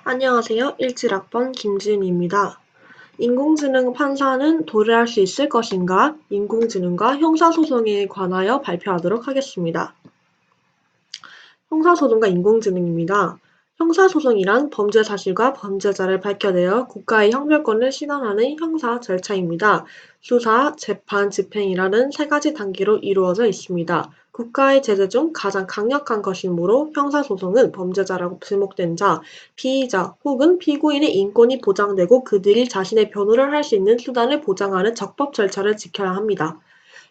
안녕하세요. 17학번 김지은입니다. 인공지능 판사는 도래할 수 있을 것인가? 인공지능과 형사소송에 관하여 발표하도록 하겠습니다. 형사소송과 인공지능입니다. 형사소송이란 범죄 사실과 범죄자를 밝혀내어 국가의 형별권을 실현하는 형사 절차입니다. 수사, 재판, 집행이라는 세 가지 단계로 이루어져 있습니다. 국가의 제재 중 가장 강력한 것이므로 형사소송은 범죄자라고 지목된 자, 피의자 혹은 피고인의 인권이 보장되고 그들이 자신의 변호를 할 수 있는 수단을 보장하는 적법 절차를 지켜야 합니다.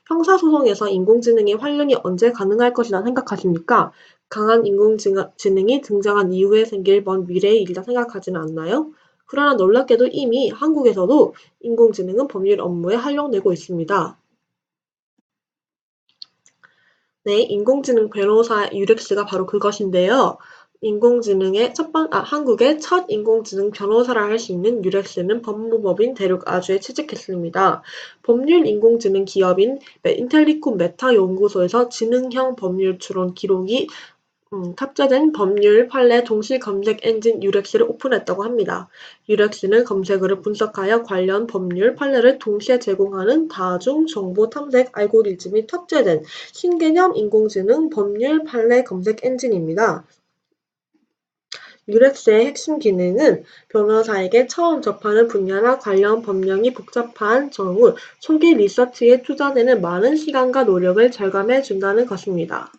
형사소송에서 인공지능의 활용이 언제 가능할 것이라 생각하십니까? 강한 인공지능이 등장한 이후에 생길 먼 미래의 일이라 생각하지는 않나요? 그러나 놀랍게도 이미 한국에서도 인공지능은 법률 업무에 활용되고 있습니다. 네, 인공지능 변호사 유렉스가 바로 그것인데요. 한국의 첫 인공지능 변호사라 할 수 있는 유렉스는 법무법인 대륙아주에 취직했습니다. 법률 인공지능 기업인 인텔리코 메타 연구소에서 지능형 법률 추론 기록이 탑재된 법률 판례 동시 검색 엔진 유렉스를 오픈했다고 합니다. 유렉스는 검색어를 분석하여 관련 법률 판례를 동시에 제공하는 다중 정보 탐색 알고리즘이 탑재된 신개념 인공지능 법률 판례 검색 엔진입니다. 유렉스의 핵심 기능은 변호사에게 처음 접하는 분야나 관련 법령이 복잡한 경우 초기 리서치에 투자되는 많은 시간과 노력을 절감해 준다는 것입니다.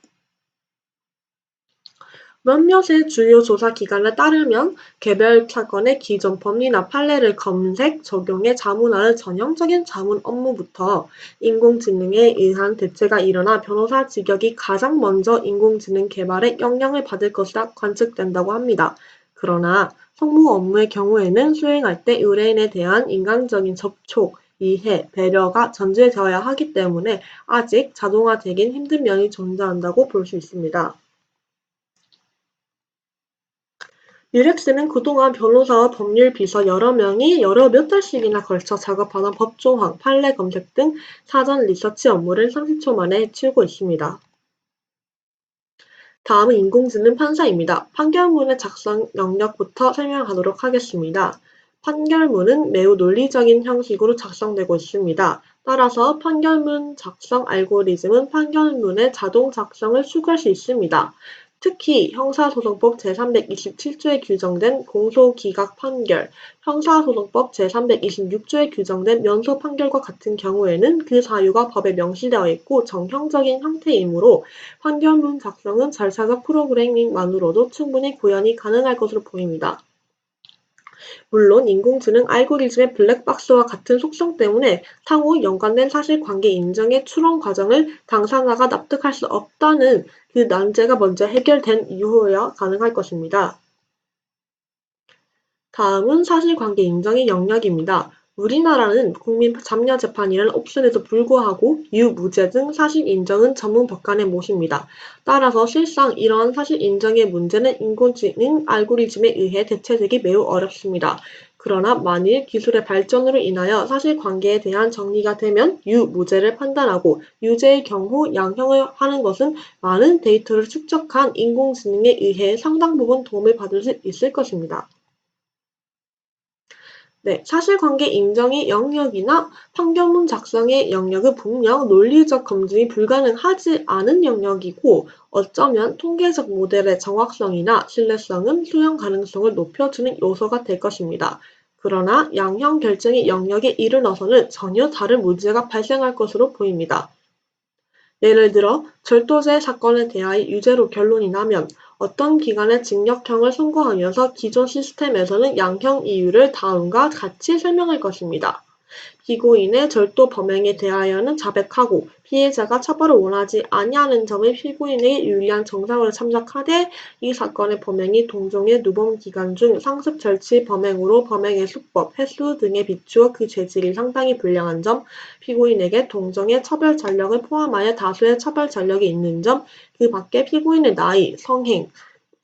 몇몇의 주요 조사 기관에 따르면 개별 사건의 기존 법리나 판례를 검색, 적용해 자문하는 전형적인 자문 업무부터 인공지능에 의한 대체가 일어나 변호사 직역이 가장 먼저 인공지능 개발에 영향을 받을 것이라 관측된다고 합니다. 그러나 성무 업무의 경우에는 수행할 때 의뢰인에 대한 인간적인 접촉, 이해, 배려가 전제되어야 하기 때문에 아직 자동화되긴 힘든 면이 존재한다고 볼 수 있습니다. 유렉스는 그동안 변호사와 법률 비서 여러 명이 몇 달씩이나 걸쳐 작업하던 법조항, 판례 검색 등 사전 리서치 업무를 30초 만에 해치우고 있습니다. 다음은 인공지능 판사입니다. 판결문의 작성 영역부터 설명하도록 하겠습니다. 판결문은 매우 논리적인 형식으로 작성되고 있습니다. 따라서 판결문 작성 알고리즘은 판결문의 자동 작성을 추구할 수 있습니다. 특히 형사소송법 제327조에 규정된 공소기각 판결, 형사소송법 제326조에 규정된 면소 판결과 같은 경우에는 그 사유가 법에 명시되어 있고 정형적인 형태이므로 판결문 작성은 절차적 프로그래밍만으로도 충분히 구현이 가능할 것으로 보입니다. 물론 인공지능 알고리즘의 블랙박스와 같은 속성 때문에 향후 연관된 사실관계 인정의 추론 과정을 당사자가 납득할 수 없다는 그 난제가 먼저 해결된 이후여야 가능할 것입니다. 다음은 사실관계 인정의 영역입니다. 우리나라는 국민참여재판이라는 옵션에도 불구하고 유무죄 등 사실 인정은 전문 법관의 몫입니다. 따라서 실상 이러한 사실 인정의 문제는 인공지능 알고리즘에 의해 대체되기 매우 어렵습니다. 그러나 만일 기술의 발전으로 인하여 사실관계에 대한 정리가 되면 유무죄를 판단하고 유죄의 경우 양형을 하는 것은 많은 데이터를 축적한 인공지능에 의해 상당 부분 도움을 받을 수 있을 것입니다. 네, 사실관계 인정의 영역이나 판결문 작성의 영역은 분명 논리적 검증이 불가능하지 않은 영역이고 어쩌면 통계적 모델의 정확성이나 신뢰성은 수용 가능성을 높여주는 요소가 될 것입니다. 그러나 양형 결정의 영역에 이르러서는 전혀 다른 문제가 발생할 것으로 보입니다. 예를 들어 절도죄 사건에 대하여 유죄로 결론이 나면 어떤 기관에 징역형을 선고하면서 기존 시스템에서는 양형 이유를 다음과 같이 설명할 것입니다. 피고인의 절도 범행에 대하여는 자백하고 피해자가 처벌을 원하지 아니하는 점을 피고인에게 유리한 정황으로 참작하되 이 사건의 범행이 동종의 누범 기간 중 상습 절치 범행으로 범행의 수법, 횟수 등에 비추어 그 죄질이 상당히 불량한 점, 피고인에게 동종의 처벌 전력을 포함하여 다수의 처벌 전력이 있는 점, 그 밖에 피고인의 나이, 성행,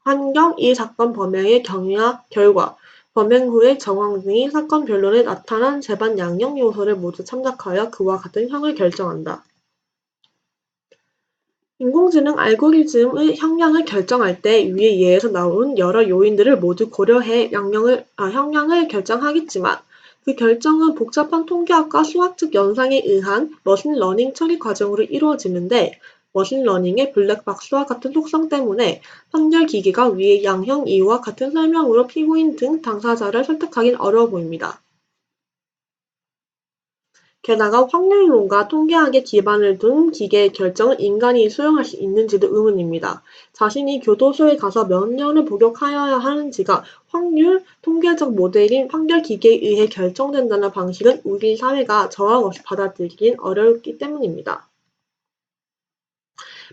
환경, 이 사건 범행의 경위와 결과, 범행 후의 정황 등이 사건 변론에 나타난 재반 양형 요소를 모두 참작하여 그와 같은 형을 결정한다. 인공지능 알고리즘의 형량을 결정할 때 위의 예에서 나온 여러 요인들을 모두 고려해 형량을 결정하겠지만 그 결정은 복잡한 통계학과 수학적 연산에 의한 머신러닝 처리 과정으로 이루어지는데 머신러닝의 블랙박스와 같은 속성 때문에 판결 기계가 위의 양형 이유와 같은 설명으로 피고인 등 당사자를 설득하긴 어려워 보입니다. 게다가 확률론과 통계학에 기반을 둔 기계의 결정을 인간이 수용할 수 있는지도 의문입니다. 자신이 교도소에 가서 몇 년을 복역하여야 하는지가 확률, 통계적 모델인 판결 기계에 의해 결정된다는 방식은 우리 사회가 저항 없이 받아들이긴 어렵기 때문입니다.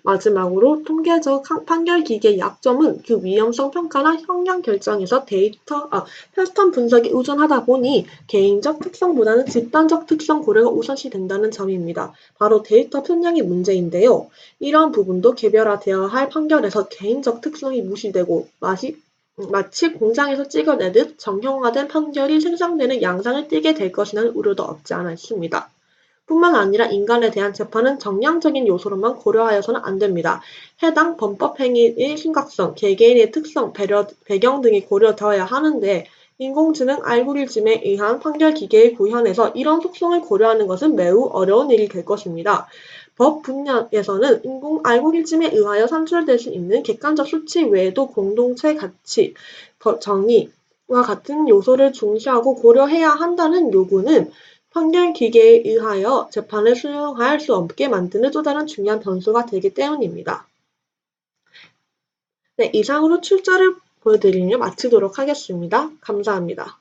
마지막으로 통계적 판결 기계의 약점은 그 위험성 평가나 형량 결정에서 패턴 분석에 의존하다 보니 개인적 특성보다는 집단적 특성 고려가 우선시 된다는 점입니다. 바로 데이터 편향의 문제인데요. 이런 부분도 개별화되어야 할 판결에서 개인적 특성이 무시되고 마치 공장에서 찍어내듯 정형화된 판결이 생성되는 양상을 띠게 될 것이라는 우려도 없지 않아 있습니다. 뿐만 아니라 인간에 대한 재판은 정량적인 요소로만 고려하여서는 안 됩니다. 해당 범법 행위의 심각성, 개개인의 특성, 배경 등이 고려되어야 하는데 인공지능 알고리즘에 의한 판결 기계의 구현에서 이런 속성을 고려하는 것은 매우 어려운 일이 될 것입니다. 법 분야에서는 인공 알고리즘에 의하여 산출될 수 있는 객관적 수치 외에도 공동체 가치, 정의와 같은 요소를 중시하고 고려해야 한다는 요구는 판결 기계에 의하여 재판을 수용할 수 없게 만드는 또 다른 중요한 변수가 되기 때문입니다. 네, 이상으로 출처를 보여드리며 마치도록 하겠습니다. 감사합니다.